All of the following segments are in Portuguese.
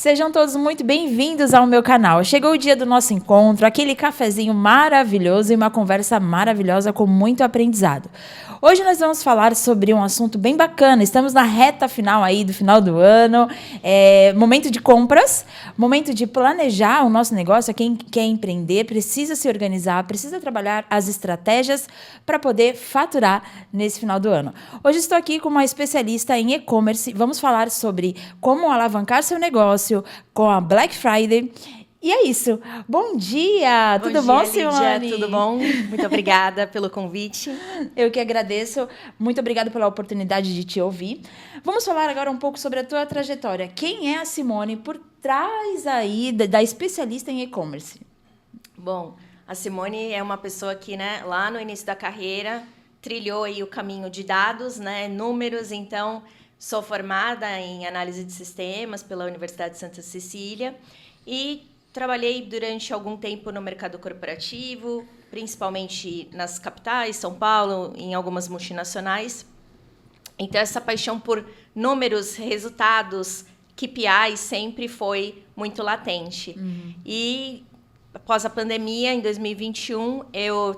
Sejam todos muito bem-vindos ao meu canal. Chegou o dia do nosso encontro, aquele cafezinho maravilhoso e uma conversa maravilhosa com muito aprendizado. Hoje nós vamos falar sobre um assunto bem bacana. Estamos na reta final aí do final do ano, momento de compras, momento de planejar o nosso negócio. Quem quer empreender precisa se organizar, precisa trabalhar as estratégias para poder faturar nesse final do ano. Hoje estou aqui com uma especialista em e-commerce. Vamos falar sobre como alavancar seu negócio com a Black Friday. E é isso. Bom dia! Tudo bom, Simone? Lídia, tudo bom? Muito obrigada pelo convite. Eu que agradeço. Muito obrigada pela oportunidade de te ouvir. Vamos falar agora um pouco sobre a tua trajetória. Quem é a Simone por trás aí da especialista em e-commerce? Bom, a Simone é uma pessoa que, lá no início da carreira, trilhou aí o caminho de dados, números. Então, sou formada em análise de sistemas pela Universidade de Santa Cecília e trabalhei durante algum tempo no mercado corporativo, principalmente nas capitais, São Paulo, em algumas multinacionais. Então, essa paixão por números, resultados, KPIs sempre foi muito latente. E após a pandemia, em 2021,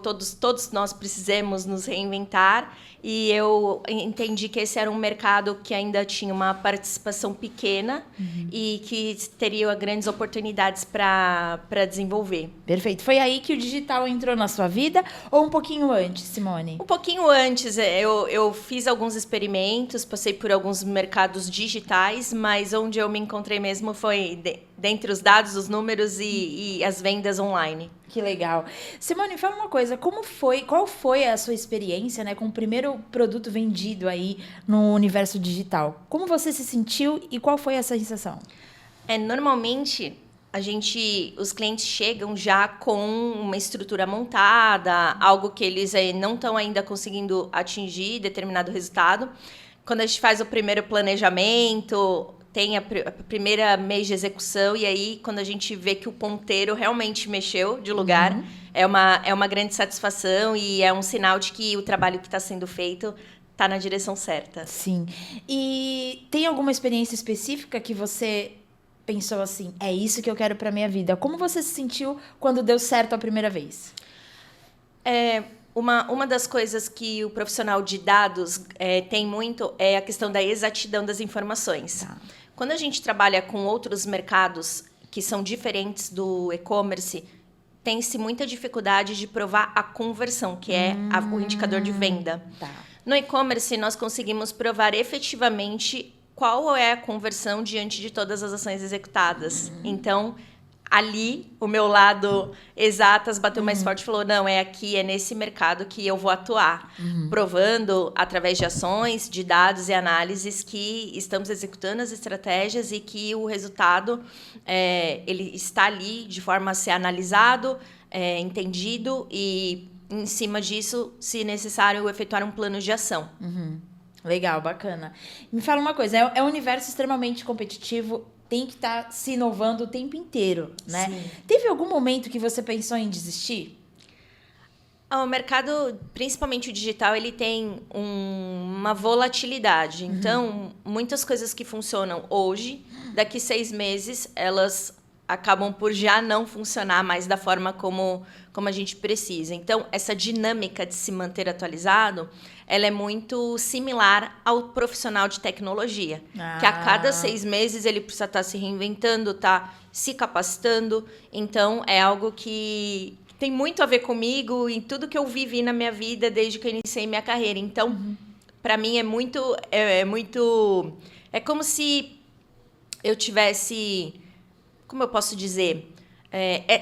todos nós precisamos nos reinventar e eu entendi que esse era um mercado que ainda tinha uma participação pequena e que teria grandes oportunidades para desenvolver. Perfeito. Foi aí que o digital entrou na sua vida ou um pouquinho antes, Simone? Um pouquinho antes. Eu fiz alguns experimentos, passei por alguns mercados digitais, mas onde eu me encontrei mesmo foi dentre os dados, os números e as vendas online. Que legal. Simone, fala uma coisa, qual foi a sua experiência, com o primeiro produto vendido aí no universo digital? Como você se sentiu e qual foi essa sensação? Normalmente, os clientes chegam já com uma estrutura montada, algo que eles não estão ainda conseguindo atingir determinado resultado. Quando a gente faz o primeiro planejamento, tem a primeira mês de execução, e aí, quando a gente vê que o ponteiro realmente mexeu de lugar, é uma grande satisfação e é um sinal de que o trabalho que está sendo feito está na direção certa. Sim. E tem alguma experiência específica que você pensou assim, é isso que eu quero para minha vida? Como você se sentiu quando deu certo a primeira vez? Uma das coisas que o profissional de dados tem muito é a questão da exatidão das informações. Tá. Quando a gente trabalha com outros mercados que são diferentes do e-commerce, tem-se muita dificuldade de provar a conversão, que é o indicador de venda. Tá. No e-commerce, nós conseguimos provar efetivamente qual é a conversão diante de todas as ações executadas. Então, ali, o meu lado exatas bateu mais forte e falou, não, é aqui, é nesse mercado que eu vou atuar. Provando, através de ações, de dados e análises, que estamos executando as estratégias e que o resultado ele está ali de forma a ser analisado, entendido e, em cima disso, se necessário, efetuar um plano de ação. Legal, bacana. Me fala uma coisa, é um universo extremamente competitivo, tem que estar se inovando o tempo inteiro, né? Sim. Teve algum momento que você pensou em desistir? O mercado, principalmente o digital, ele tem uma volatilidade. Então, muitas coisas que funcionam hoje, daqui 6 meses, elas acabam por já não funcionar mais da forma como a gente precisa. Então, essa dinâmica de se manter atualizado, ela é muito similar ao profissional de tecnologia, que a cada 6 meses ele precisa estar se reinventando, estar se capacitando. Então, é algo que tem muito a ver comigo em tudo que eu vivi na minha vida desde que eu iniciei minha carreira. Então, para mim é muito... É como se eu tivesse... Como eu posso dizer?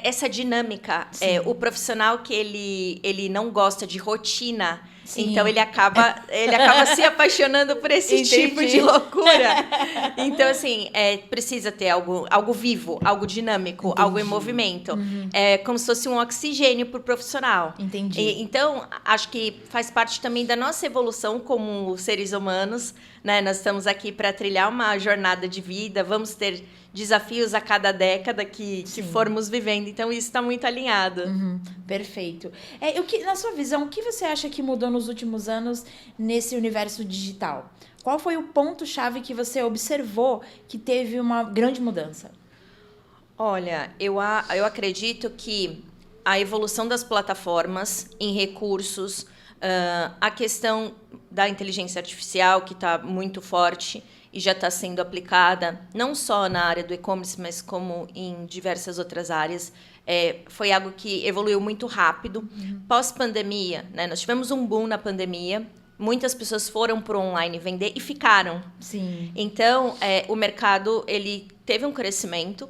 Essa dinâmica, o profissional que ele não gosta de rotina, Sim. Então ele acaba se apaixonando por esse tipo de loucura. Então, assim, precisa ter algo vivo, algo dinâmico, algo em movimento. É como se fosse um oxigênio para o profissional. Entendi. Então, acho que faz parte também da nossa evolução como seres humanos, né? Nós estamos aqui para trilhar uma jornada de vida, vamos ter desafios a cada década que formos vivendo. Então, isso está muito alinhado. Perfeito. Na sua visão, o que você acha que mudou nos últimos anos nesse universo digital? Qual foi o ponto-chave que você observou que teve uma grande mudança? Olha, eu acredito que a evolução das plataformas em recursos, a questão da inteligência artificial, que está muito forte e já está sendo aplicada, não só na área do e-commerce, mas como em diversas outras áreas, foi algo que evoluiu muito rápido. Pós-pandemia, né, nós tivemos um boom na pandemia, muitas pessoas foram para o online vender e ficaram. Sim. Então, o mercado ele teve um crescimento.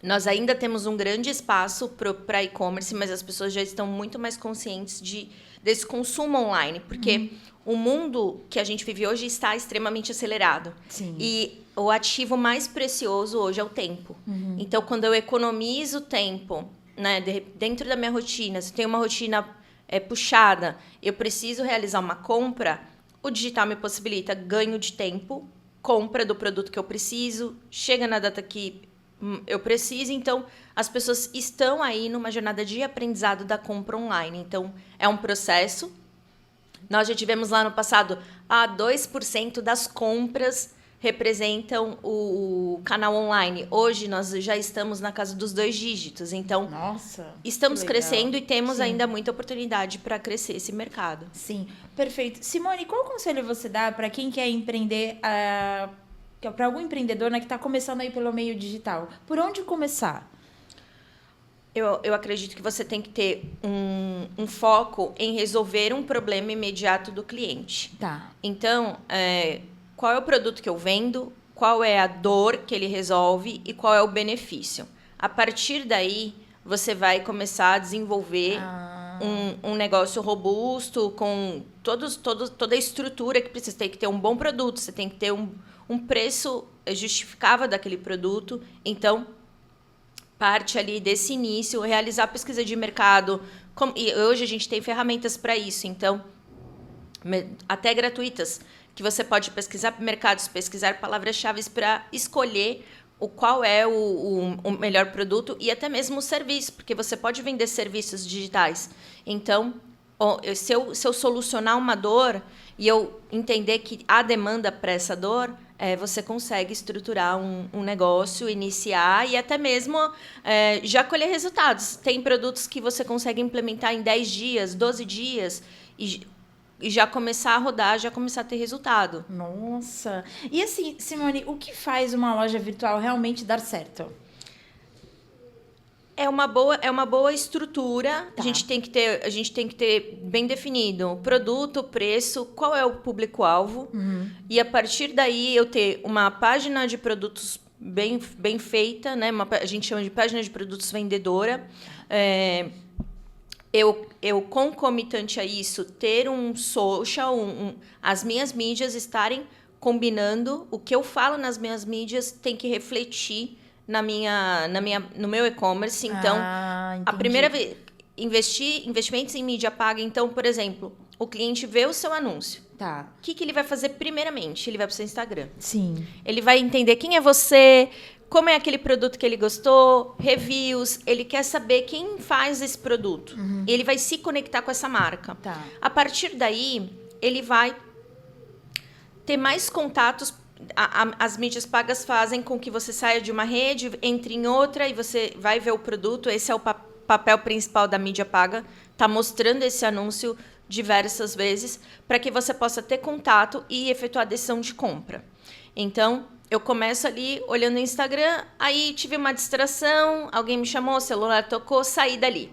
Nós ainda temos um grande espaço para e-commerce, mas as pessoas já estão muito mais conscientes desse consumo online, porque o mundo que a gente vive hoje está extremamente acelerado. Sim. E o ativo mais precioso hoje é o tempo. Então, quando eu economizo tempo, né, dentro da minha rotina, se eu tenho uma rotina puxada, eu preciso realizar uma compra, o digital me possibilita ganho de tempo, compra do produto que eu preciso, chega na data que eu preciso. Então, as pessoas estão aí numa jornada de aprendizado da compra online. Então, é um processo. Nós já tivemos lá no passado, 2% das compras representam o canal online. Hoje, nós já estamos na casa dos 2 dígitos. Então, nossa, estamos crescendo e temos Sim. ainda muita oportunidade para crescer esse mercado. Sim, perfeito. Simone, qual conselho você dá para quem quer empreender, para algum empreendedor, né, que está começando aí pelo meio digital? Por onde começar? Eu acredito que você tem que ter um foco em resolver um problema imediato do cliente. Tá. Então, qual é o produto que eu vendo, qual é a dor que ele resolve e qual é o benefício. A partir daí, você vai começar a desenvolver um negócio robusto, com toda a estrutura que precisa. Você tem que ter um bom produto, você tem que ter um preço justificável daquele produto. Então, parte ali desse início, realizar pesquisa de mercado. E hoje a gente tem ferramentas para isso, então, até gratuitas, que você pode pesquisar mercados, pesquisar palavras-chave para escolher qual é o melhor produto e até mesmo o serviço, porque você pode vender serviços digitais. Então, se eu solucionar uma dor e eu entender que há demanda para essa dor, você consegue estruturar um negócio, iniciar e até mesmo já colher resultados. Tem produtos que você consegue implementar em 10 dias, 12 dias e já começar a rodar, já começar a ter resultado. Nossa! E assim, Simone, o que faz uma loja virtual realmente dar certo? É uma boa estrutura. Tá. A gente tem que ter bem definido o produto, o preço, qual é o público-alvo. E a partir daí eu ter uma página de produtos bem feita, né? A gente chama de página de produtos vendedora. Eu concomitante a isso, ter um social, as minhas mídias estarem combinando. O que eu falo nas minhas mídias tem que refletir no meu e-commerce. Então, a primeira vez, investimentos em mídia paga. Então, por exemplo, o cliente vê o seu anúncio. Tá. O que ele vai fazer primeiramente? Ele vai para o seu Instagram. Sim. Ele vai entender quem é você, como é aquele produto que ele gostou, reviews. Ele quer saber quem faz esse produto. Ele vai se conectar com essa marca. Tá. A partir daí, ele vai ter mais contatos. As mídias pagas fazem com que você saia de uma rede, entre em outra e você vai ver o produto. Esse é o papel principal da mídia paga. Está mostrando esse anúncio diversas vezes para que você possa ter contato e efetuar a decisão de compra. Então, eu começo ali olhando o Instagram, aí tive uma distração, alguém me chamou, o celular tocou, saí dali.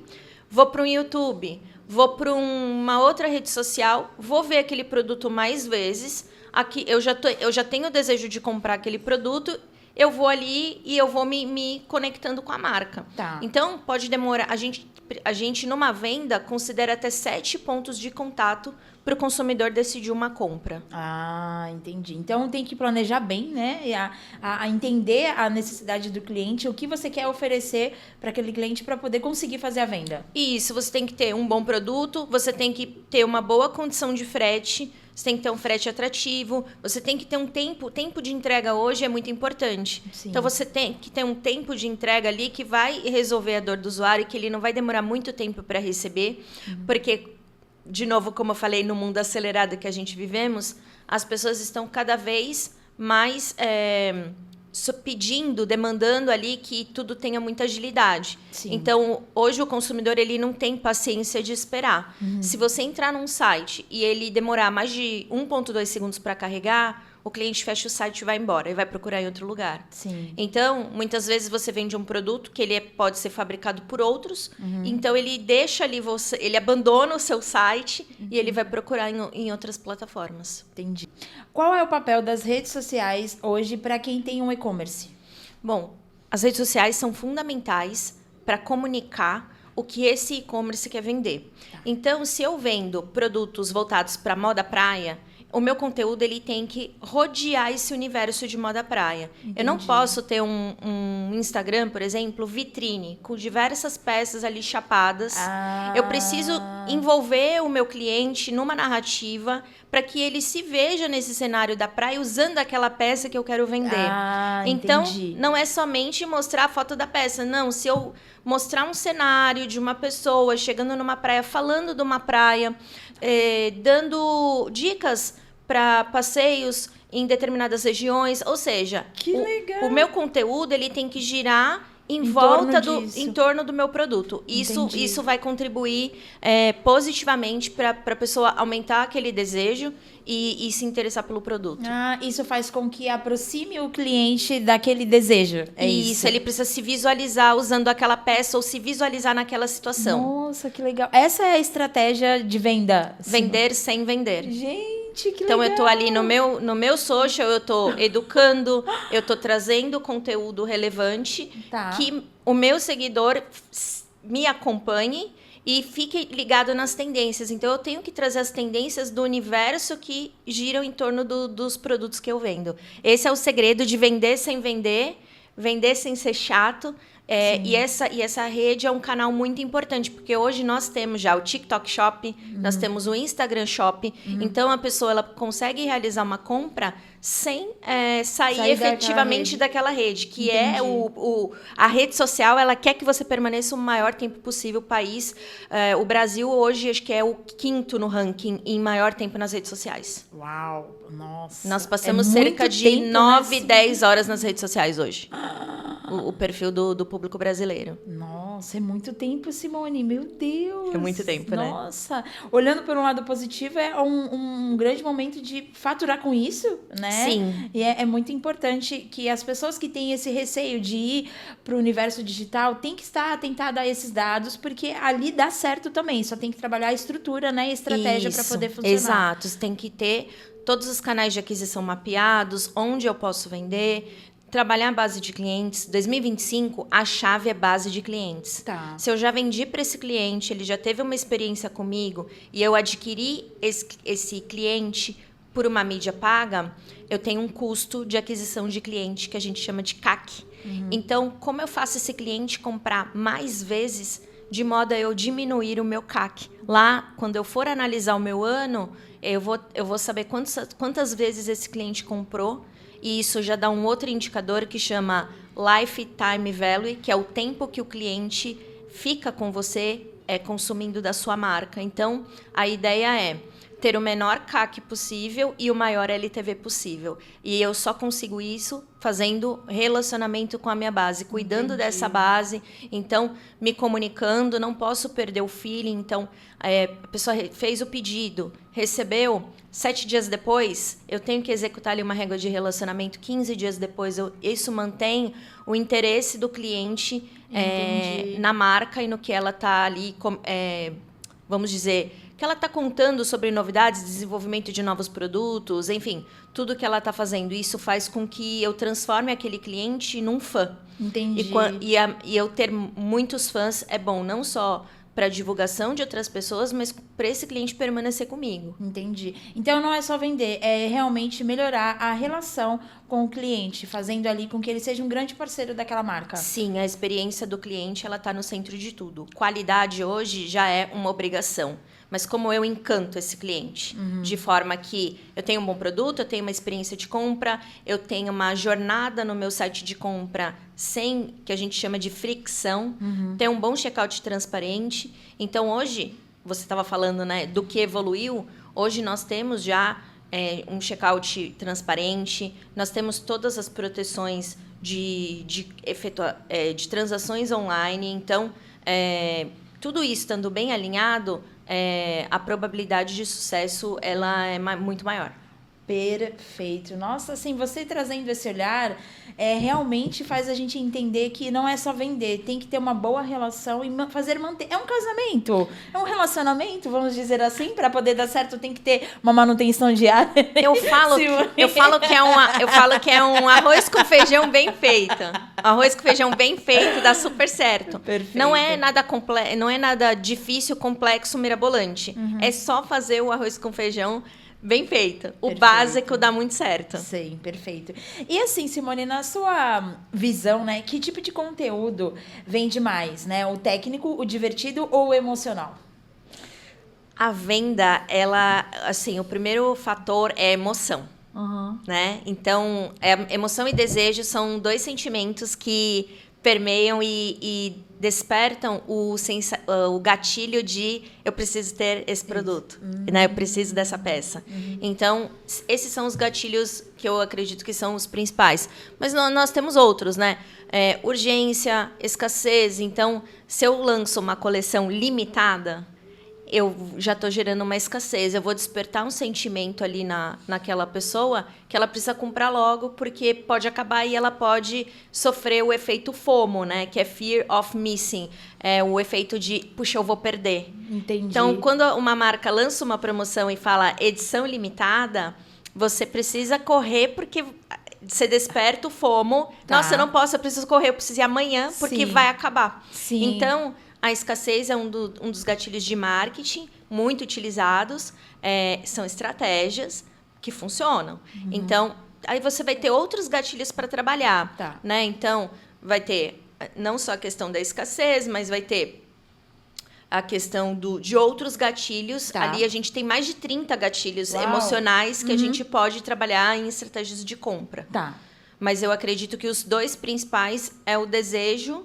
Vou para um YouTube, vou para uma outra rede social, vou ver aquele produto mais vezes. Aqui eu já tenho o desejo de comprar aquele produto, eu vou ali e eu vou me conectando com a marca. Tá. Então, pode demorar. A gente, numa venda, considera até 7 pontos de contato para o consumidor decidir uma compra. Entendi. Então, tem que planejar bem, né? E a entender a necessidade do cliente, o que você quer oferecer para aquele cliente para poder conseguir fazer a venda. Isso, você tem que ter um bom produto, você tem que ter uma boa condição de frete, você tem que ter um frete atrativo, você tem que ter um tempo. O tempo de entrega hoje é muito importante. Sim. Então, você tem que ter um tempo de entrega ali que vai resolver a dor do usuário, que ele não vai demorar muito tempo para receber, porque de novo, como eu falei, no mundo acelerado que a gente vivemos, as pessoas estão cada vez mais pedindo, demandando ali que tudo tenha muita agilidade. Sim. Então, hoje o consumidor ele não tem paciência de esperar. Se você entrar num site e ele demorar mais de 1,2 segundos para carregar, o cliente fecha o site e vai embora e vai procurar em outro lugar. Sim. Então, muitas vezes você vende um produto que ele pode ser fabricado por outros, então ele deixa ali ele abandona o seu site e ele vai procurar em outras plataformas. Entendi. Qual é o papel das redes sociais hoje para quem tem um e-commerce? Bom, as redes sociais são fundamentais para comunicar o que esse e-commerce quer vender. Então, se eu vendo produtos voltados para moda praia, o meu conteúdo ele tem que rodear esse universo de moda praia. Entendi. Eu não posso ter um Instagram, por exemplo, vitrine, com diversas peças ali chapadas. Eu preciso envolver o meu cliente numa narrativa para que ele se veja nesse cenário da praia usando aquela peça que eu quero vender. Então, não é somente mostrar a foto da peça. Não, se eu mostrar um cenário de uma pessoa chegando numa praia, falando de uma praia, dando dicas para passeios em determinadas regiões, ou seja, o meu conteúdo ele tem que girar em torno do meu produto. Isso vai contribuir positivamente para a pessoa aumentar aquele desejo e se interessar pelo produto. Isso faz com que aproxime o cliente daquele desejo. Isso, ele precisa se visualizar usando aquela peça ou se visualizar naquela situação. Nossa, que legal. Essa é a estratégia de venda. Vender sem vender. Gente, que então, legal. eu estou ali no meu social, eu estou educando, eu estou trazendo conteúdo relevante que o meu seguidor me acompanhe e fique ligado nas tendências. Então, eu tenho que trazer as tendências do universo que giram em torno dos produtos que eu vendo. Esse é o segredo de vender sem vender, vender sem ser chato. E essa rede é um canal muito importante, porque hoje nós temos já o TikTok Shop, nós temos o Instagram Shop, então a pessoa ela consegue realizar uma compra sem sair efetivamente daquela rede, que é a rede social, ela quer que você permaneça o maior tempo possível. O Brasil hoje acho que é o 5º no ranking em maior tempo nas redes sociais. Uau, nossa. Nós passamos cerca de 9, 10 horas nas redes sociais hoje. O perfil do público brasileiro. Nossa, é muito tempo, Simone. Meu Deus. É muito tempo, né? Nossa. Olhando por um lado positivo, é um grande momento de faturar com isso, né? Sim. E é muito importante que as pessoas que têm esse receio de ir para o universo digital têm que estar atentadas a esses dados, porque ali dá certo também. Só tem que trabalhar a estrutura, né? E a estratégia para poder funcionar. Exato. Você tem que ter todos os canais de aquisição mapeados, onde eu posso vender, trabalhar a base de clientes. 2025, a chave é base de clientes. Se eu já vendi para esse cliente, ele já teve uma experiência comigo e eu adquiri esse cliente por uma mídia paga, eu tenho um custo de aquisição de cliente que a gente chama de CAC. Então, como eu faço esse cliente comprar mais vezes, de modo a eu diminuir o meu CAC? Lá, quando eu for analisar o meu ano, eu vou saber quantas vezes esse cliente comprou. E isso já dá um outro indicador que chama Lifetime Value, que é o tempo que o cliente fica com você consumindo da sua marca. Então, a ideia é ter o menor CAC possível e o maior LTV possível. E eu só consigo isso fazendo relacionamento com a minha base, cuidando dessa base, então me comunicando, não posso perder o feeling. Então, a pessoa fez o pedido, recebeu, 7 dias depois, eu tenho que executar ali uma regra de relacionamento, 15 dias depois, isso mantém o interesse do cliente na marca e no que ela está ali, vamos dizer, que ela está contando sobre novidades, desenvolvimento de novos produtos, enfim, tudo que ela está fazendo. Isso faz com que eu transforme aquele cliente num fã. Entendi. E eu ter muitos fãs é bom, não só para divulgação de outras pessoas, mas para esse cliente permanecer comigo. Entendi. Então, não é só vender, é realmente melhorar a relação com o cliente, fazendo ali com que ele seja um grande parceiro daquela marca. Sim, a experiência do cliente ela está no centro de tudo. Qualidade hoje já é uma obrigação. Mas como eu encanto esse cliente? De forma que eu tenho um bom produto, eu tenho uma experiência de compra, eu tenho uma jornada no meu site de compra que a gente chama de fricção, tem um bom checkout transparente. Então, hoje, você estava falando, né, do que evoluiu, hoje nós temos já um checkout transparente, nós temos todas as proteções de transações online. Então, tudo isso estando bem alinhado, a probabilidade de sucesso ela é muito maior. Perfeito. Nossa, assim, você trazendo esse olhar realmente faz a gente entender que não é só vender, tem que ter uma boa relação e fazer manter. É um casamento, é um relacionamento, vamos dizer assim, para poder dar certo tem que ter uma manutenção diária. Eu falo que é um arroz com feijão bem feito. Arroz com feijão bem feito dá super certo. Perfeito. Não é nada difícil, complexo, mirabolante. É só fazer o arroz com feijão bem feito. O básico dá muito certo. Sim, perfeito. E assim, Simone, na sua visão, né, que tipo de conteúdo vende mais, né? O técnico, o divertido ou o emocional? A venda, o primeiro fator é emoção. Né? Então, emoção e desejo são 2 sentimentos que permeiam e despertam o gatilho de eu preciso ter esse produto, né? Eu preciso dessa peça. Então, esses são os gatilhos que eu acredito que são os principais. Mas nós temos outros, né? Urgência, escassez. Então, se eu lanço uma coleção limitada, eu já estou gerando uma escassez. Eu vou despertar um sentimento ali naquela pessoa que ela precisa comprar logo, porque pode acabar e ela pode sofrer o efeito FOMO, né? Que é Fear of Missing. É o efeito de, puxa, eu vou perder. Entendi. Então, quando uma marca lança uma promoção e fala edição limitada, você precisa correr porque você desperta o FOMO. Tá. Nossa, eu não posso, eu preciso correr, eu preciso ir amanhã, porque Sim. vai acabar. Sim. Então, a escassez é um dos gatilhos de marketing muito utilizados. São estratégias que funcionam. Então, aí você vai ter outros gatilhos para trabalhar. Tá. Né? Então, vai ter não só a questão da escassez, mas vai ter a questão de outros gatilhos. Tá. Ali a gente tem mais de 30 gatilhos Uau. emocionais que a gente pode trabalhar em estratégias de compra. Tá. Mas eu acredito que os 2 principais é o desejo,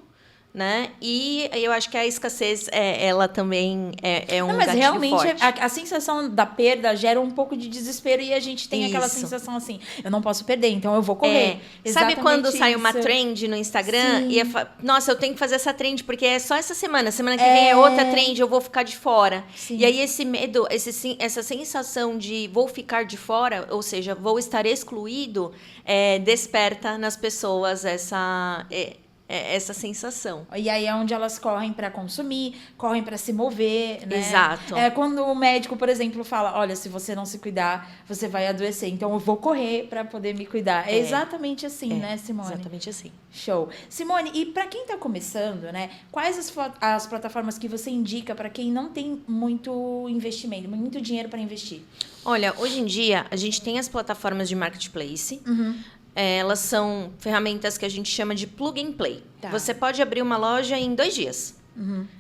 né? E eu acho que a escassez, ela também é um Não, mas gatilho realmente forte. a sensação da perda gera um pouco de desespero e a gente tem aquela Isso. sensação assim, eu não posso perder, então eu vou correr. Sabe quando sai uma isso. trend no Instagram? Sim. E nossa, eu tenho que fazer essa trend, porque é só essa semana. Semana que vem é outra trend, eu vou ficar de fora. Sim. E aí esse medo, essa sensação de vou ficar de fora, ou seja, vou estar excluído, desperta nas pessoas essa sensação. E aí é onde elas correm para consumir, correm para se mover, né? Exato. Quando o médico, por exemplo, fala, olha, se você não se cuidar, você vai adoecer. Então eu vou correr para poder me cuidar. É exatamente assim, né, Simone? Exatamente assim. Show. Simone, e para quem está começando, né? Quais as plataformas que você indica para quem não tem muito investimento, muito dinheiro para investir? Olha, hoje em dia a gente tem as plataformas de marketplace. Elas são ferramentas que a gente chama de plug and play. Tá. Você pode abrir uma loja em 2 dias.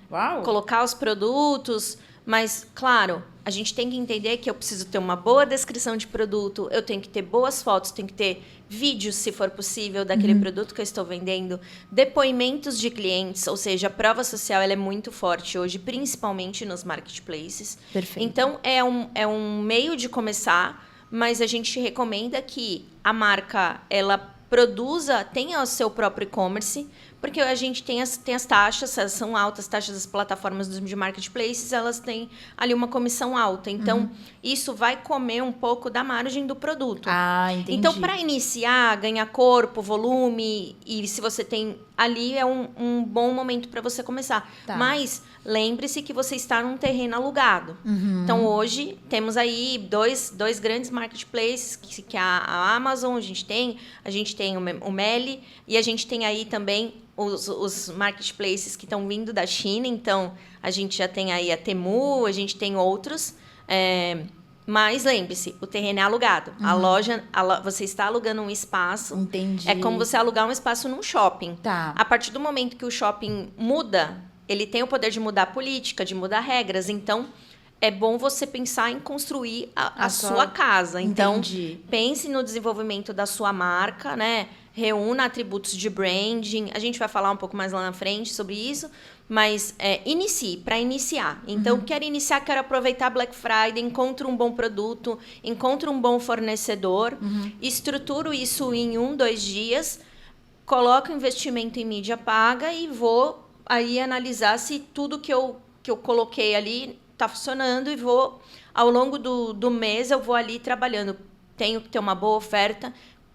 Uau! Colocar os produtos, mas, claro, a gente tem que entender que eu preciso ter uma boa descrição de produto, eu tenho que ter boas fotos, tenho que ter vídeos, se for possível, daquele produto que eu estou vendendo, depoimentos de clientes, ou seja, a prova social ela é muito forte hoje, principalmente nos marketplaces. Perfeito. Então, é um meio de começar, mas a gente recomenda que a marca ela tenha o seu próprio e-commerce, porque a gente tem as taxas, elas são altas, as taxas das plataformas de marketplaces, elas têm ali uma comissão alta. Então, isso vai comer um pouco da margem do produto. Ah, entendi. Então, para iniciar, ganhar corpo, volume, e se você tem ali, é um bom momento para você começar. Tá. Mas lembre-se que você está num terreno alugado. Então, hoje, temos aí dois grandes marketplaces, que a Amazon, a gente tem o Meli, e a gente tem aí também os marketplaces que estão vindo da China. Então, a gente já tem aí a Temu, a gente tem outros. Mas lembre-se, o terreno é alugado. A loja, você está alugando um espaço. Entendi. É como você alugar um espaço num shopping. Tá. A partir do momento que o shopping muda, ele tem o poder de mudar a política, de mudar regras. Então, é bom você pensar em construir a sua casa. Então, pense no desenvolvimento da sua marca, né? Reúna atributos de branding. A gente vai falar um pouco mais lá na frente sobre isso. Mas inicie, para iniciar. Então, quero iniciar, quero aproveitar Black Friday, encontro um bom produto, encontro um bom fornecedor, estruturo isso em 2 dias, coloco investimento em mídia paga e vou aí analisar se tudo que eu coloquei ali está funcionando e vou, ao longo do mês, eu vou ali trabalhando. Tenho que ter uma boa oferta,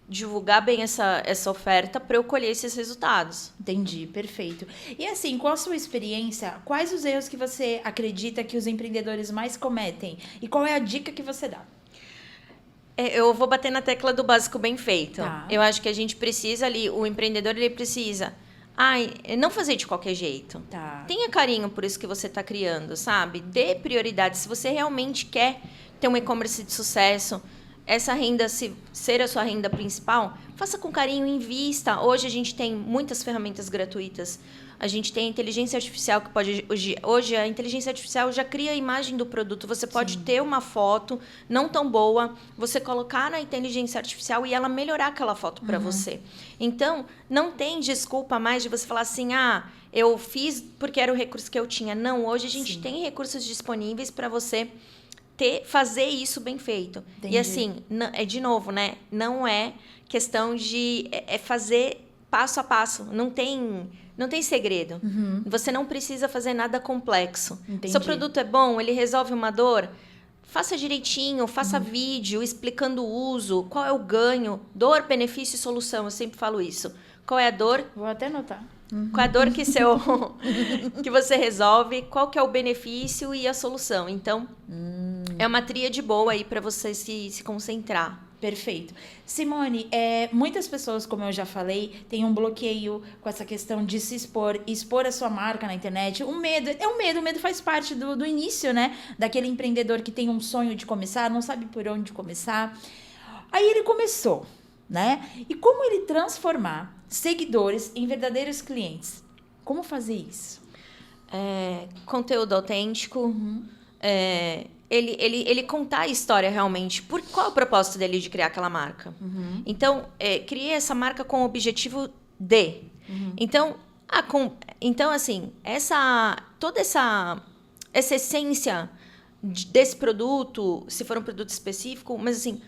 divulgar bem essa oferta para eu colher esses resultados. Entendi, perfeito. E assim, com a sua experiência, quais os erros que você acredita que os empreendedores mais cometem? E qual é a dica que você dá? Eu vou bater na tecla do básico bem feito. Tá. Eu acho que a gente precisa ali, o empreendedor ele precisa não fazer de qualquer jeito. Tá. Tenha carinho por isso que você está criando, sabe? Dê prioridade. Se você realmente quer ter um e-commerce de sucesso, essa renda ser a sua renda principal, faça com carinho, invista. Hoje a gente tem muitas ferramentas gratuitas. A gente tem a inteligência artificial que pode... Hoje a inteligência artificial já cria a imagem do produto. Você pode ter uma foto não tão boa, você colocar na inteligência artificial e ela melhorar aquela foto para você. Então, não tem desculpa mais de você falar assim, eu fiz porque era o recurso que eu tinha. Não, hoje a gente tem recursos disponíveis para você fazer isso bem feito. Entendi. E assim, de novo, né? Não é questão de... É fazer passo a passo. Não tem segredo. Você não precisa fazer nada complexo. Entendi. Seu produto é bom, ele resolve uma dor, faça direitinho, faça vídeo explicando o uso, qual é o ganho, dor, benefício e solução. Eu sempre falo isso. Qual é a dor? Vou até anotar. Qual é a dor que você resolve, qual que é o benefício e a solução. Então, é uma tríade boa aí para você se concentrar. Perfeito. Simone, muitas pessoas, como eu já falei, têm um bloqueio com essa questão de se expor a sua marca na internet. O medo faz parte do início, né? Daquele empreendedor que tem um sonho de começar, não sabe por onde começar. Aí ele começou, né? E como ele transformar seguidores em verdadeiros clientes? Como fazer isso? Conteúdo autêntico, ele contar a história realmente. Qual é o propósito dele de criar aquela marca? Então, crie essa marca com o objetivo de. Então, assim, toda essa essência desse produto, se for um produto específico, mas assim,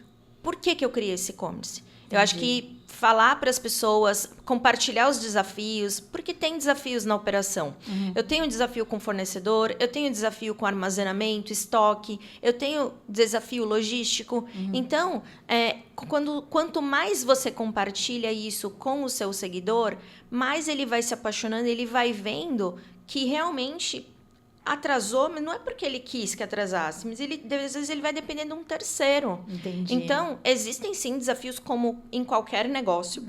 por que eu criei esse e-commerce? Eu acho que falar para as pessoas, compartilhar os desafios, porque tem desafios na operação. Eu tenho um desafio com fornecedor, eu tenho um desafio com armazenamento, estoque, eu tenho desafio logístico. Então, quanto mais você compartilha isso com o seu seguidor, mais ele vai se apaixonando, ele vai vendo que realmente atrasou, mas não é porque ele quis que atrasasse, mas às vezes ele vai depender de um terceiro. Entendi. Então, existem sim desafios como em qualquer negócio,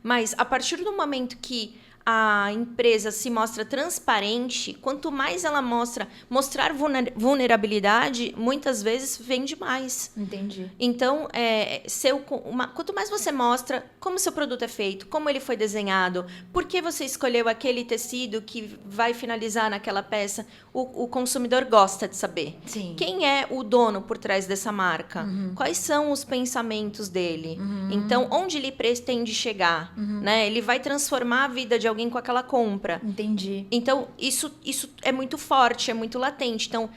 mas a partir do momento que a empresa se mostra transparente, quanto mais ela mostrar vulnerabilidade, muitas vezes vende mais. Entendi. Então, quanto mais você mostra como seu produto é feito, como ele foi desenhado, por que você escolheu aquele tecido que vai finalizar naquela peça, o consumidor gosta de saber. Sim. Quem é o dono por trás dessa marca? Quais são os pensamentos dele? Então, onde ele pretende chegar? Né? Ele vai transformar a vida de alguém com aquela compra. Entendi. Então, isso é muito forte, é muito latente. Então,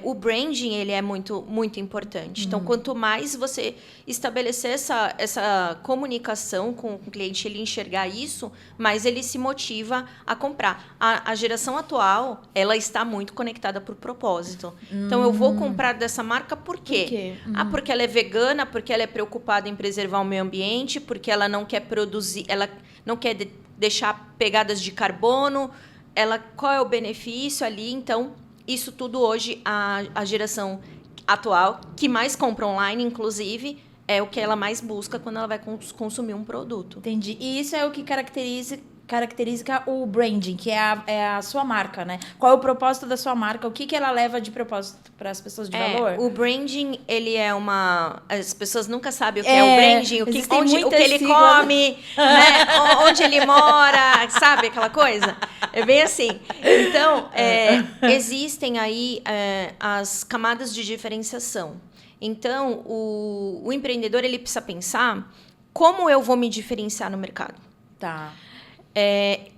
o branding ele é muito, muito importante. Então, quanto mais você estabelecer essa comunicação com o cliente, ele enxergar isso, mais ele se motiva a comprar. A geração atual, ela está muito conectada por propósito. Então, eu vou comprar dessa marca por quê? Por quê? Porque ela é vegana, porque ela é preocupada em preservar o meio ambiente, porque ela não quer produzir, ela não quer deixar pegadas de carbono, qual é o benefício ali? Então, isso tudo hoje, a geração atual, que mais compra online, inclusive, é o que ela mais busca quando ela vai consumir um produto. Entendi. E isso é o que caracteriza o branding, que é a sua marca, né? Qual é o propósito da sua marca? O que ela leva de propósito para as pessoas de valor? O branding, ele é as pessoas nunca sabem o que é o branding, o que ele come, né? Onde ele mora, sabe aquela coisa? É bem assim. Então, existem aí as camadas de diferenciação. Então, o empreendedor, ele precisa pensar como eu vou me diferenciar no mercado. Tá.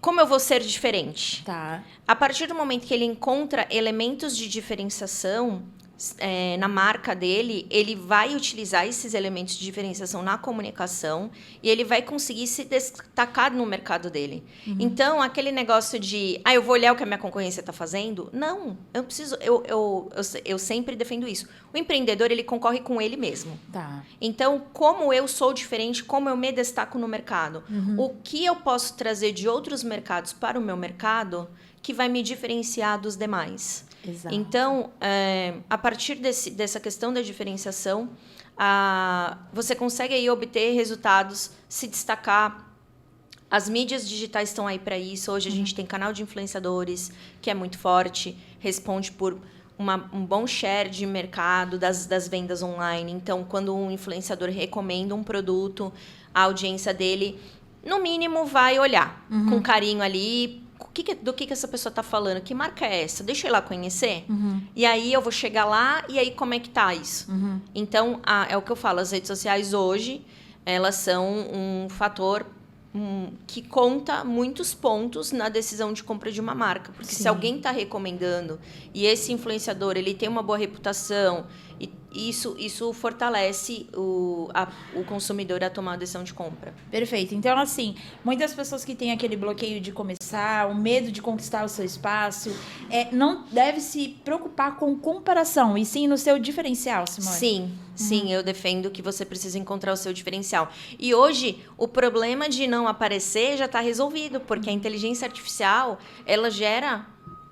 Como eu vou ser diferente? Tá. A partir do momento que ele encontra elementos de diferenciação na marca dele, ele vai utilizar esses elementos de diferenciação na comunicação e ele vai conseguir se destacar no mercado dele. Então, aquele negócio de, eu vou olhar o que a minha concorrência está fazendo, não, eu preciso, eu sempre defendo isso. O empreendedor, ele concorre com ele mesmo. Tá. Então, como eu sou diferente, como eu me destaco no mercado, o que eu posso trazer de outros mercados para o meu mercado que vai me diferenciar dos demais. Exato. Então, a partir dessa questão da diferenciação, você consegue aí obter resultados, se destacar. As mídias digitais estão aí para isso. Hoje a gente tem canal de influenciadores, que é muito forte, responde por um bom share de mercado das vendas online. Então, quando um influenciador recomenda um produto, a audiência dele, no mínimo, vai olhar com carinho ali. Do que essa pessoa está falando? Que marca é essa? Deixa eu ir lá conhecer. E aí eu vou chegar lá, e aí como é que tá isso? Então, é o que eu falo, as redes sociais hoje, elas são um fator que conta muitos pontos na decisão de compra de uma marca. Porque se alguém está recomendando e esse influenciador ele tem uma boa reputação, isso fortalece o consumidor a tomar a decisão de compra. Perfeito. Então, assim, muitas pessoas que têm aquele bloqueio de começar, o medo de conquistar o seu espaço, não deve se preocupar com comparação, e sim no seu diferencial, Simone. Sim, eu defendo que você precisa encontrar o seu diferencial. E hoje, o problema de não aparecer já está resolvido, porque a inteligência artificial, ela gera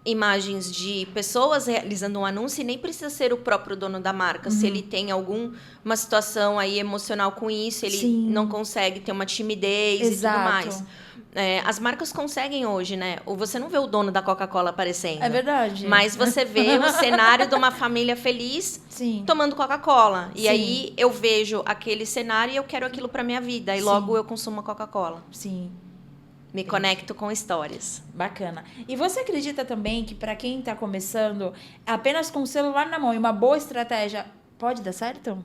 imagens de pessoas realizando um anúncio e nem precisa ser o próprio dono da marca. Se ele tem alguma situação aí emocional com isso, ele não consegue ter uma timidez e tudo mais. As marcas conseguem hoje, né? Ou você não vê o dono da Coca-Cola aparecendo. É verdade. Mas você vê o cenário de uma família feliz tomando Coca-Cola. E aí eu vejo aquele cenário e eu quero aquilo para minha vida. E logo eu consumo a Coca-Cola. Sim. Me conecto com histórias. Bacana. E você acredita também que para quem está começando, apenas com o celular na mão e uma boa estratégia, pode dar certo?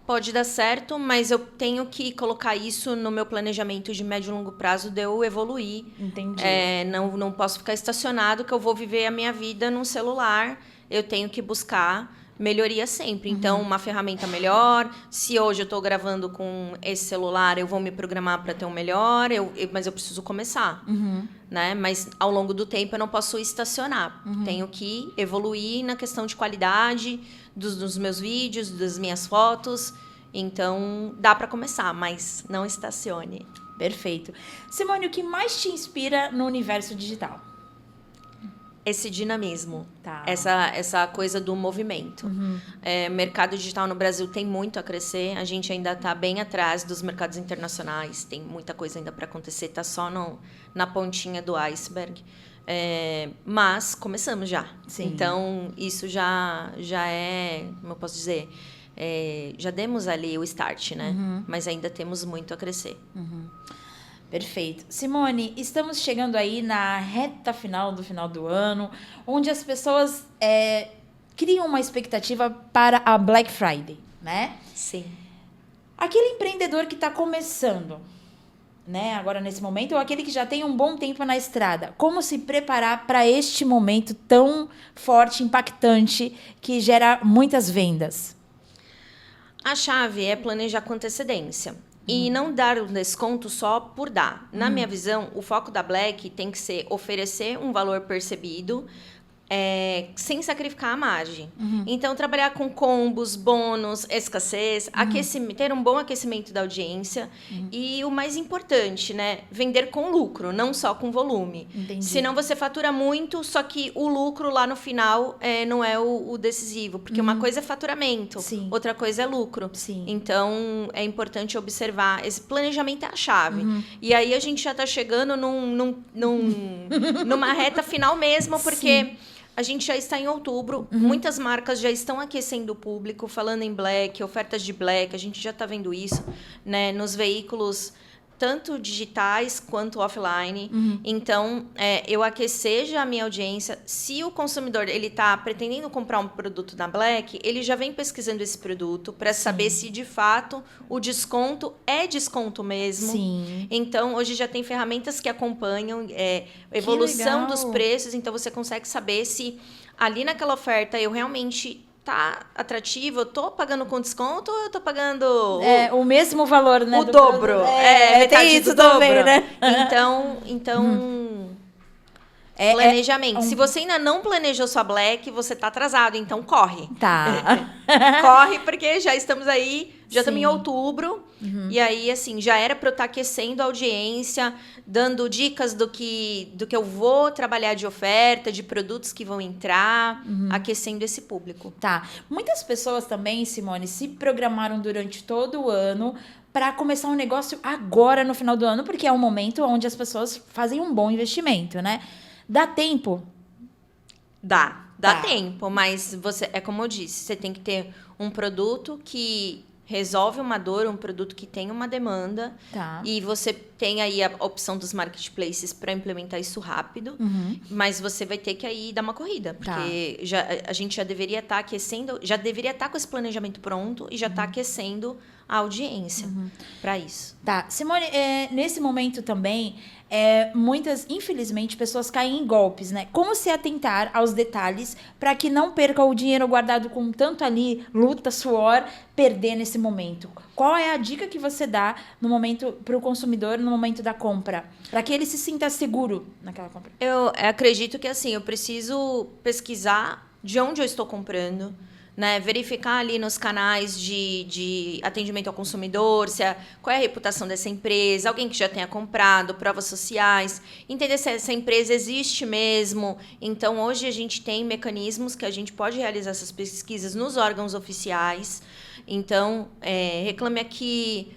Pode dar certo, mas eu tenho que colocar isso no meu planejamento de médio e longo prazo de eu evoluir. Entendi. Não posso ficar estacionado, que eu vou viver a minha vida num celular. Eu tenho que buscar melhoria sempre. Então, uma ferramenta melhor. Se hoje eu estou gravando com esse celular, eu vou me programar para ter um melhor, mas eu preciso começar. Né? Mas, ao longo do tempo, eu não posso estacionar. Tenho que evoluir na questão de qualidade dos meus vídeos, das minhas fotos. Então, dá para começar, mas não estacione. Perfeito. Simone, o que mais te inspira no universo digital? Esse dinamismo, Tá. essa coisa do movimento. Mercado digital no Brasil tem muito a crescer, a gente ainda está bem atrás dos mercados internacionais, tem muita coisa ainda para acontecer, está só na pontinha do iceberg. Mas começamos já. Sim. Então, isso já é, como eu posso dizer, já demos ali o start, né? Mas ainda temos muito a crescer. Perfeito. Simone, estamos chegando aí na reta final do ano, onde as pessoas criam uma expectativa para a Black Friday, né? Sim. Aquele empreendedor que está começando, né, agora nesse momento, ou aquele que já tem um bom tempo na estrada, como se preparar para este momento tão forte, impactante, que gera muitas vendas? A chave é planejar com antecedência. E não dar o desconto só por dar. Na minha visão, o foco da Black tem que ser oferecer um valor percebido sem sacrificar a margem. Então, trabalhar com combos, bônus, escassez, ter um bom aquecimento da audiência e o mais importante, né, vender com lucro, não só com volume. Entendi. Senão você fatura muito, só que o lucro lá no final não é o decisivo, porque uma coisa é faturamento, outra coisa é lucro. Então, é importante observar, esse planejamento é a chave. E aí a gente já está chegando numa reta final mesmo, porque a gente já está em outubro, muitas marcas já estão aquecendo o público, falando em Black, ofertas de Black, a gente já está vendo isso, né, nos veículos tanto digitais quanto offline. Então, eu aquecer já a minha audiência. Se o consumidor ele está pretendendo comprar um produto na Black, ele já vem pesquisando esse produto para saber se, de fato, o desconto é desconto mesmo. Sim. Então, hoje já tem ferramentas que acompanham a evolução dos preços. Então, você consegue saber se ali naquela oferta eu realmente... tá atrativo, eu tô pagando com desconto ou eu tô pagando o mesmo valor, né? O dobro. Metade tem isso do dobro. também, né? Então planejamento. Se você ainda não planejou sua Black, você tá atrasado, então corre. Tá. Corre, porque já estamos aí, já estamos em Sim. outubro. E aí, assim, já era para eu estar aquecendo a audiência, dando dicas do que eu vou trabalhar de oferta, de produtos que vão entrar, aquecendo esse público. Tá. Muitas pessoas também, Simone, se programaram durante todo o ano para começar um negócio agora no final do ano, porque é um momento onde as pessoas fazem um bom investimento, né? Dá tempo? Dá Tá. tempo, mas você, é como eu disse, você tem que ter um produto que resolve uma dor, um produto que tem uma demanda. Tá. E você tem aí a opção dos marketplaces para implementar isso rápido, mas você vai ter que aí dar uma corrida, porque a gente já deveria estar aquecendo, já deveria estar com esse planejamento pronto e já está aquecendo a audiência para isso. Tá. Simone, nesse momento também, muitas, infelizmente, pessoas caem em golpes, né? Como se atentar aos detalhes para que não perca o dinheiro guardado com tanto ali, luta, suor, perder nesse momento? Qual é a dica que você dá no momento para o consumidor, no momento da compra? Para que ele se sinta seguro naquela compra? Eu acredito que, assim, eu preciso pesquisar de onde eu estou comprando, né, verificar ali nos canais de atendimento ao consumidor, qual é a reputação dessa empresa, alguém que já tenha comprado, provas sociais, entender se essa empresa existe mesmo. Então, hoje a gente tem mecanismos que a gente pode realizar essas pesquisas nos órgãos oficiais. Então, Reclame Aqui,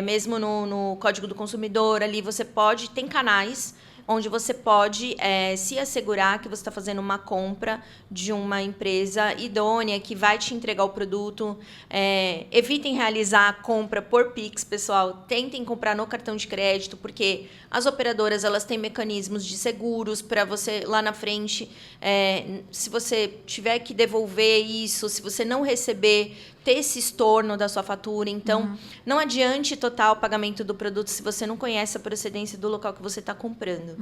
mesmo no Código do Consumidor, ali você pode, tem canais onde você pode se assegurar que você está fazendo uma compra de uma empresa idônea que vai te entregar o produto. Evitem realizar a compra por Pix, pessoal. Tentem comprar no cartão de crédito, porque as operadoras elas têm mecanismos de seguros para você, lá na frente, se você tiver que devolver isso, se você não receber, ter esse estorno da sua fatura. Então, não adiante total o pagamento do produto se você não conhece a procedência do local que você está comprando.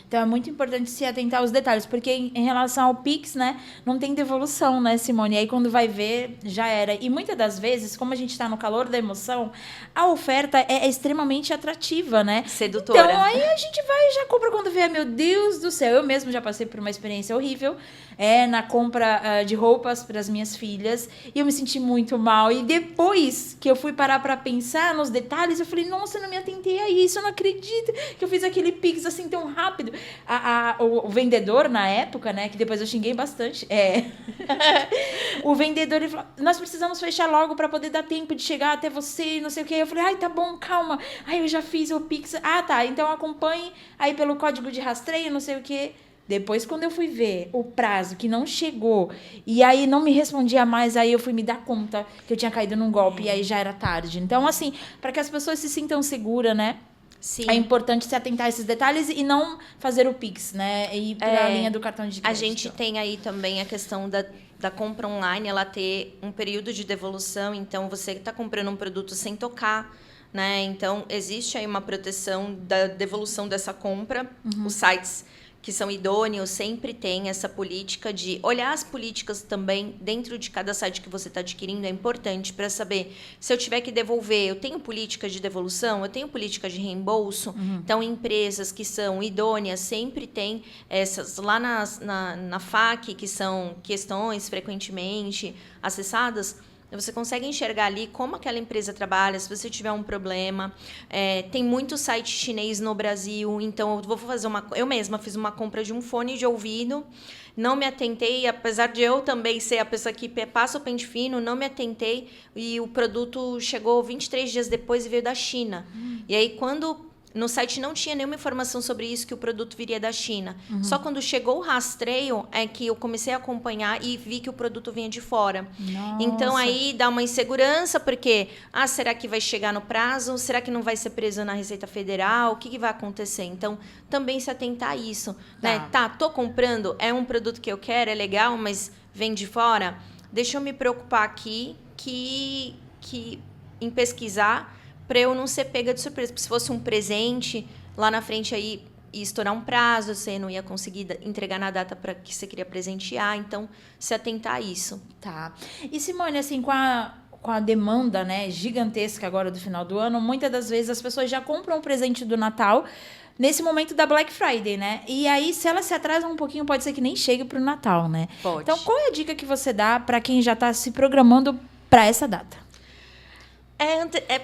Então, é muito importante se atentar aos detalhes, porque em relação ao Pix, né, não tem devolução, né, Simone? E aí, quando vai ver, já era. E muitas das vezes, como a gente está no calor da emoção, a oferta é extremamente atrativa, né? Sedutora. Então, aí a gente vai e já compra quando vê, meu Deus do céu. Eu mesmo já passei por uma experiência horrível na compra de roupas para as minhas filhas, e eu me senti muito mal. E depois que eu fui parar para pensar nos detalhes, eu falei, nossa, eu não me atentei a isso, eu não acredito que eu fiz aquele Pix assim tão rápido. O vendedor, na época, né, que depois eu xinguei bastante, o vendedor, ele falou, nós precisamos fechar logo para poder dar tempo de chegar até você, não sei o que. Eu falei, ai, tá bom, calma. Aí eu já fiz o Pix. Ah, tá, então acompanhe aí pelo código de rastreio, não sei o que. Depois, quando eu fui ver o prazo que não chegou, e aí não me respondia mais, aí eu fui me dar conta que eu tinha caído num golpe, e aí já era tarde. Então, assim, para que as pessoas se sintam seguras, né? Sim. É importante se atentar a esses detalhes e não fazer o Pix, né? E ir para a linha do cartão de crédito. A gente tem aí também a questão da compra online, ela ter um período de devolução. Então, você está comprando um produto sem tocar, né? Então, existe aí uma proteção da devolução dessa compra. Os sites que são idôneos sempre têm essa política de olhar as políticas também dentro de cada site que você está adquirindo. É importante para saber se eu tiver que devolver, eu tenho política de devolução, eu tenho política de reembolso. Então, empresas que são idôneas sempre têm essas lá na FAQ, que são questões frequentemente acessadas. Você consegue enxergar ali como aquela empresa trabalha, se você tiver um problema. Tem muito site chinês no Brasil, então eu mesma fiz uma compra de um fone de ouvido, não me atentei, apesar de eu também ser a pessoa que passa o pente fino, não me atentei, e o produto chegou 23 dias depois e veio da China. E aí, quando no site não tinha nenhuma informação sobre isso, que o produto viria da China. Só quando chegou o rastreio é que eu comecei a acompanhar e vi que o produto vinha de fora. Nossa. Então, aí dá uma insegurança, porque, será que vai chegar no prazo? Será que não vai ser preso na Receita Federal? O que vai acontecer? Então, também se atentar a isso. Né? Tô comprando, é um produto que eu quero, é legal, mas vem de fora. Deixa eu me preocupar aqui em pesquisar, para eu não ser pega de surpresa. Porque se fosse um presente, lá na frente aí ia estourar um prazo, você não ia conseguir entregar na data para que você queria presentear. Então, se atentar a isso. Tá. E, Simone, assim, com a demanda, né, gigantesca agora do final do ano, muitas das vezes as pessoas já compram um presente do Natal nesse momento da Black Friday, né? E aí, se ela se atrasa um pouquinho, pode ser que nem chegue pro Natal, né? Pode. Então, qual é a dica que você dá para quem já está se programando para essa data?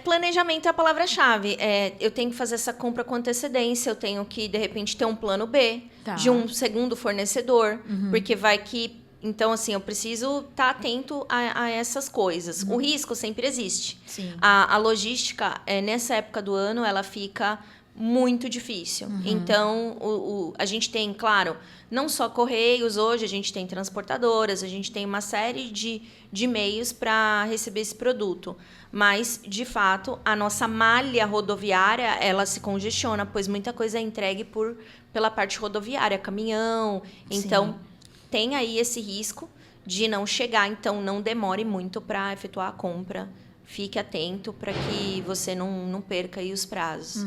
Planejamento é a palavra-chave. Eu tenho que fazer essa compra com antecedência, eu tenho que, de repente, ter um plano B de um segundo fornecedor, porque vai que... Então, assim, eu preciso estar atento a essas coisas. O risco sempre existe. Sim. A logística, nessa época do ano, ela fica muito difícil. Então, a gente tem, claro, não só correios hoje, a gente tem transportadoras, a gente tem uma série de meios para receber esse produto. Mas, de fato, a nossa malha rodoviária, ela se congestiona, pois muita coisa é entregue pela parte rodoviária, caminhão. Então, tem aí esse risco de não chegar. Então, não demore muito para efetuar a compra. Fique atento para que você não perca aí os prazos.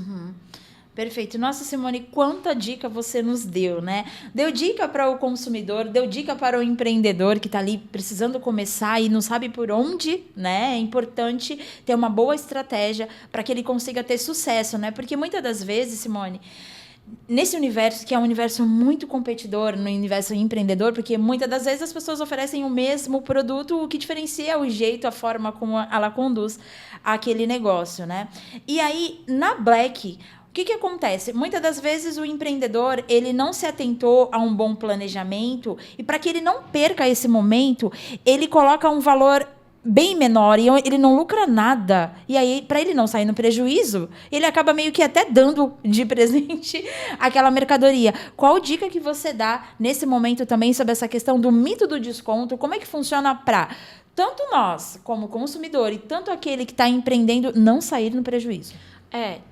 Perfeito. Nossa, Simone, quanta dica você nos deu, né? Deu dica para o consumidor, deu dica para o empreendedor que está ali precisando começar e não sabe por onde, né? É importante ter uma boa estratégia para que ele consiga ter sucesso, né? Porque muitas das vezes, Simone, nesse universo, que é um universo muito competidor, no universo empreendedor, porque muitas das vezes as pessoas oferecem o mesmo produto, o que diferencia é o jeito, a forma como ela conduz aquele negócio, né? E aí, na Black... O que acontece? Muitas das vezes o empreendedor, ele não se atentou a um bom planejamento e para que ele não perca esse momento, ele coloca um valor bem menor e ele não lucra nada. E aí, para ele não sair no prejuízo, ele acaba meio que até dando de presente aquela mercadoria. Qual dica que você dá nesse momento também sobre essa questão do mito do desconto? Como é que funciona para tanto nós, como consumidor, e tanto aquele que está empreendendo, não sair no prejuízo?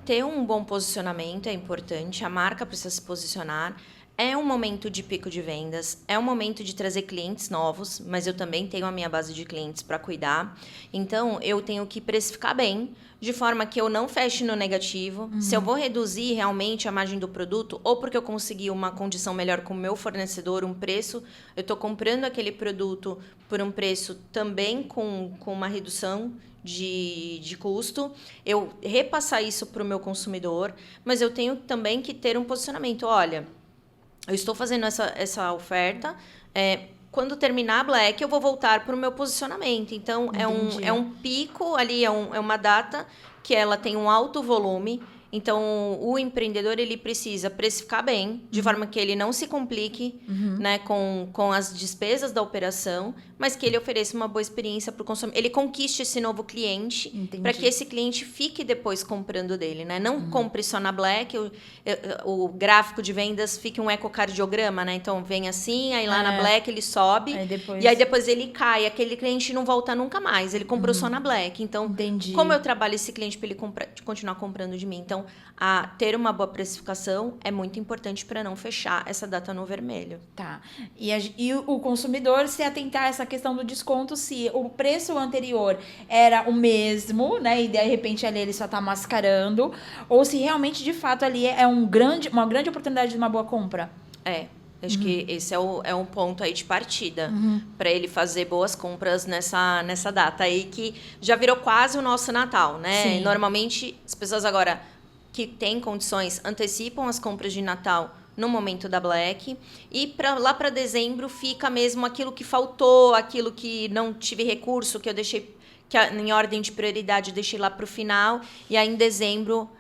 Ter um bom posicionamento é importante, a marca precisa se posicionar. É um momento de pico de vendas, é um momento de trazer clientes novos, mas eu também tenho a minha base de clientes para cuidar. Então, eu tenho que precificar bem, de forma que eu não feche no negativo. Se eu vou reduzir realmente a margem do produto, ou porque eu consegui uma condição melhor com o meu fornecedor, um preço, eu estou comprando aquele produto por um preço também com uma redução de custo, eu repassar isso para o meu consumidor, mas eu tenho também que ter um posicionamento. Olha, eu estou fazendo essa oferta, quando terminar a Black, eu vou voltar para o meu posicionamento. Então, é um pico ali, é uma data que ela tem um alto volume. Então, o empreendedor, ele precisa precificar bem, de forma que ele não se complique, né, com as despesas da operação, mas que ele ofereça uma boa experiência para o consumidor. Ele conquiste esse novo cliente, para que esse cliente fique depois comprando dele, né? Não compre só na Black, o gráfico de vendas fique um ecocardiograma, né? Então, vem assim, aí lá na Black ele sobe, e aí depois ele cai. Aquele cliente não volta nunca mais, ele comprou só na Black. Então, como eu trabalho esse cliente para ele continuar comprando de mim? Então, ter uma boa precificação é muito importante para não fechar essa data no vermelho. Tá. E o consumidor se atentar a essa questão do desconto, se o preço anterior era o mesmo, né? E de repente ali ele só está mascarando, ou se realmente, de fato, ali é uma grande oportunidade de uma boa compra. Acho que esse é um ponto aí de partida para ele fazer boas compras nessa data aí, que já virou quase o nosso Natal, né? Sim. Normalmente, as pessoas agora que têm condições antecipam as compras de Natal no momento da Black, e lá para dezembro fica mesmo aquilo que faltou, aquilo que não tive recurso, que eu deixei, em ordem de prioridade, eu deixei lá para o final, e aí em dezembro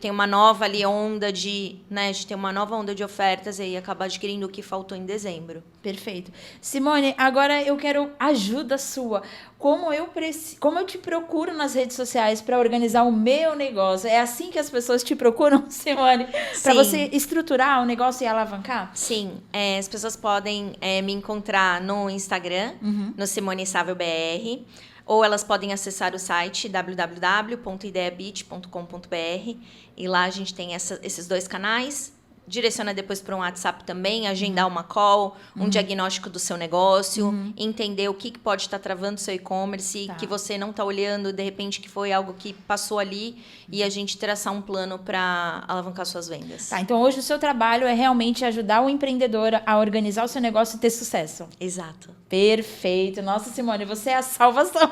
tem uma nova ali onda de ter uma nova onda de ofertas e aí acabar adquirindo o que faltou em dezembro. Perfeito. Simone, agora eu quero ajuda sua. Como eu te procuro nas redes sociais para organizar o meu negócio? É assim que as pessoas te procuram, Simone? Para você estruturar o negócio e alavancar? Sim. As pessoas podem me encontrar no Instagram, no Simone Sável BR, ou elas podem acessar o site www.ideabit.com.br e lá a gente tem esses 2 canais. Direciona depois para um WhatsApp também, agendar uma call, um diagnóstico do seu negócio, entender o que pode estar travando o seu e-commerce, que você não está olhando, de repente, que foi algo que passou ali, e a gente traçar um plano para alavancar suas vendas. Tá, então hoje o seu trabalho é realmente ajudar o empreendedor a organizar o seu negócio e ter sucesso. Exato. Perfeito. Nossa, Simone, você é a salvação.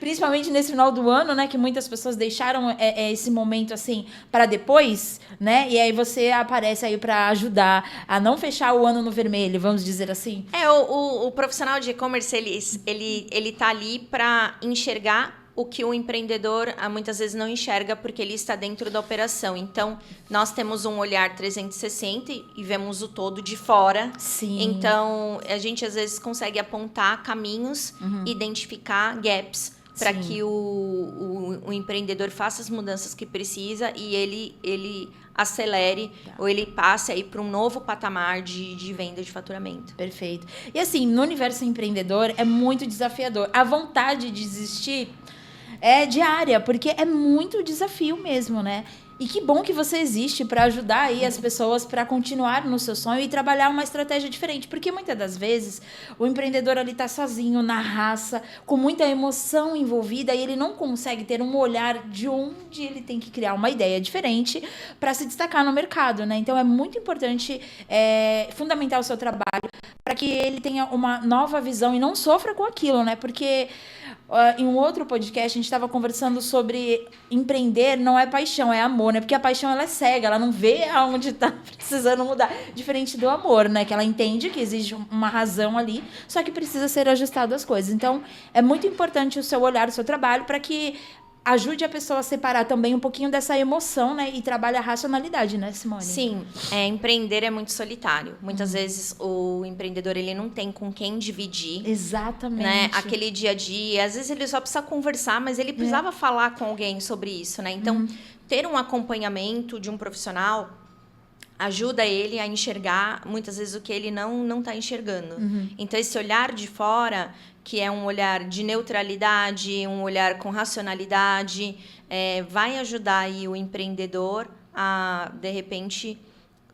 Principalmente nesse final do ano, né, que muitas pessoas deixaram esse momento assim para depois, né? E aí você aparece aí para ajudar a não fechar o ano no vermelho, vamos dizer assim. O profissional de e-commerce, ele tá ali para enxergar o que o empreendedor muitas vezes não enxerga porque ele está dentro da operação. Então, nós temos um olhar 360 e vemos o todo de fora. Sim. Então, a gente às vezes consegue apontar caminhos, identificar gaps para que o empreendedor faça as mudanças que precisa e ele acelere ou ele passe aí para um novo patamar de venda de faturamento. Perfeito. E assim, no universo empreendedor é muito desafiador. A vontade de desistir é diária, porque é muito desafio mesmo, né? E que bom que você existe para ajudar aí as pessoas para continuar no seu sonho e trabalhar uma estratégia diferente. Porque muitas das vezes o empreendedor ali está sozinho, na raça, com muita emoção envolvida e ele não consegue ter um olhar de onde ele tem que criar uma ideia diferente para se destacar no mercado, né? Então é muito importante fundamentar o seu trabalho para que ele tenha uma nova visão e não sofra com aquilo, né? Porque em um outro podcast a gente estava conversando sobre empreender não é paixão, é amor, né? Porque a paixão ela é cega, ela não vê aonde está precisando mudar. Diferente do amor, né? Que ela entende que existe uma razão ali, só que precisa ser ajustado as coisas. Então, é muito importante o seu olhar, o seu trabalho, para que ajude a pessoa a separar também um pouquinho dessa emoção, né? E trabalhe a racionalidade, né, Simone? Sim, empreender é muito solitário. Muitas vezes o empreendedor ele não tem com quem dividir. Exatamente. Né? Aquele dia a dia. Às vezes ele só precisa conversar, mas ele precisava falar com alguém sobre isso, né? Então, ter um acompanhamento de um profissional ajuda ele a enxergar, muitas vezes, o que ele não está enxergando. Então, esse olhar de fora, que é um olhar de neutralidade, um olhar com racionalidade, vai ajudar aí o empreendedor a, de repente,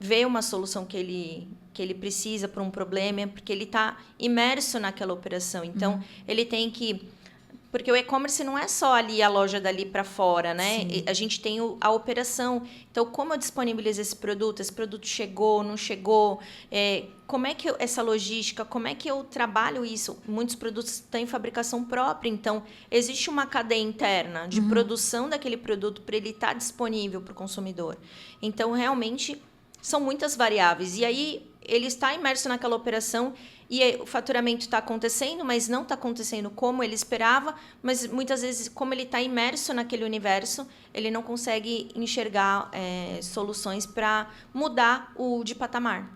ver uma solução que ele precisa para um problema, porque ele está imerso naquela operação. Então, ele tem que... Porque o e-commerce não é só ali a loja dali para fora, né? Sim. A gente tem a operação. Então, como eu disponibilizo esse produto? Esse produto chegou, não chegou? Como é que essa logística, como é que eu trabalho isso? Muitos produtos têm fabricação própria, então existe uma cadeia interna de produção daquele produto para ele estar disponível para o consumidor. Então, realmente, são muitas variáveis. E aí, ele está imerso naquela operação e o faturamento está acontecendo, mas não está acontecendo como ele esperava, mas muitas vezes, como ele está imerso naquele universo, ele não consegue enxergar soluções para mudar de patamar.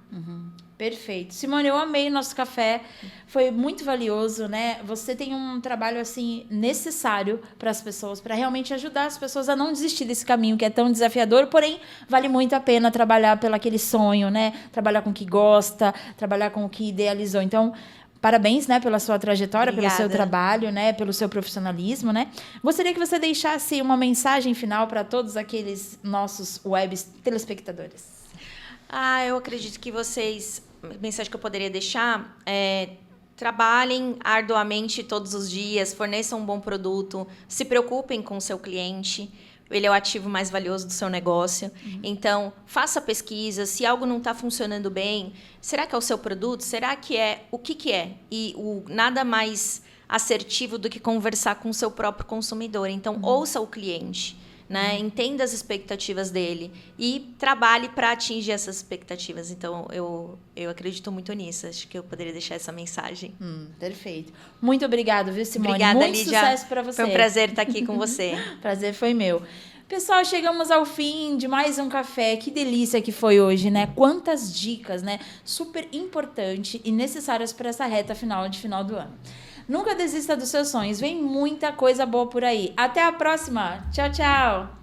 Perfeito. Simone, eu amei o nosso café. Foi muito valioso, né? Você tem um trabalho, assim, necessário para as pessoas, para realmente ajudar as pessoas a não desistir desse caminho que é tão desafiador, porém, vale muito a pena trabalhar pelo aquele sonho, né? Trabalhar com o que gosta, trabalhar com o que idealizou. Então, parabéns, né, pela sua trajetória, Obrigada. pelo seu trabalho, né, pelo seu profissionalismo, né? Gostaria que você deixasse uma mensagem final para todos aqueles nossos web telespectadores. Eu acredito que a mensagem que eu poderia deixar trabalhem arduamente todos os dias, forneçam um bom produto, se preocupem com o seu cliente, ele é o ativo mais valioso do seu negócio. Então, faça pesquisa, se algo não está funcionando bem, será que é o seu produto? Será que é? O que é? E nada mais assertivo do que conversar com o seu próprio consumidor. Então, ouça o cliente. Né? Entenda as expectativas dele e trabalhe para atingir essas expectativas. Então, eu acredito muito nisso. Acho que eu poderia deixar essa mensagem. Perfeito. Muito obrigada, viu, Simone? Obrigada, muito Lídia. sucesso para você. Foi um prazer estar aqui com você. Prazer foi meu. Pessoal, chegamos ao fim de mais um café. Que delícia que foi hoje, né? Quantas dicas, né? Super importante e necessárias para essa reta final de final do ano. Nunca desista dos seus sonhos. Vem muita coisa boa por aí. Até a próxima. Tchau, tchau.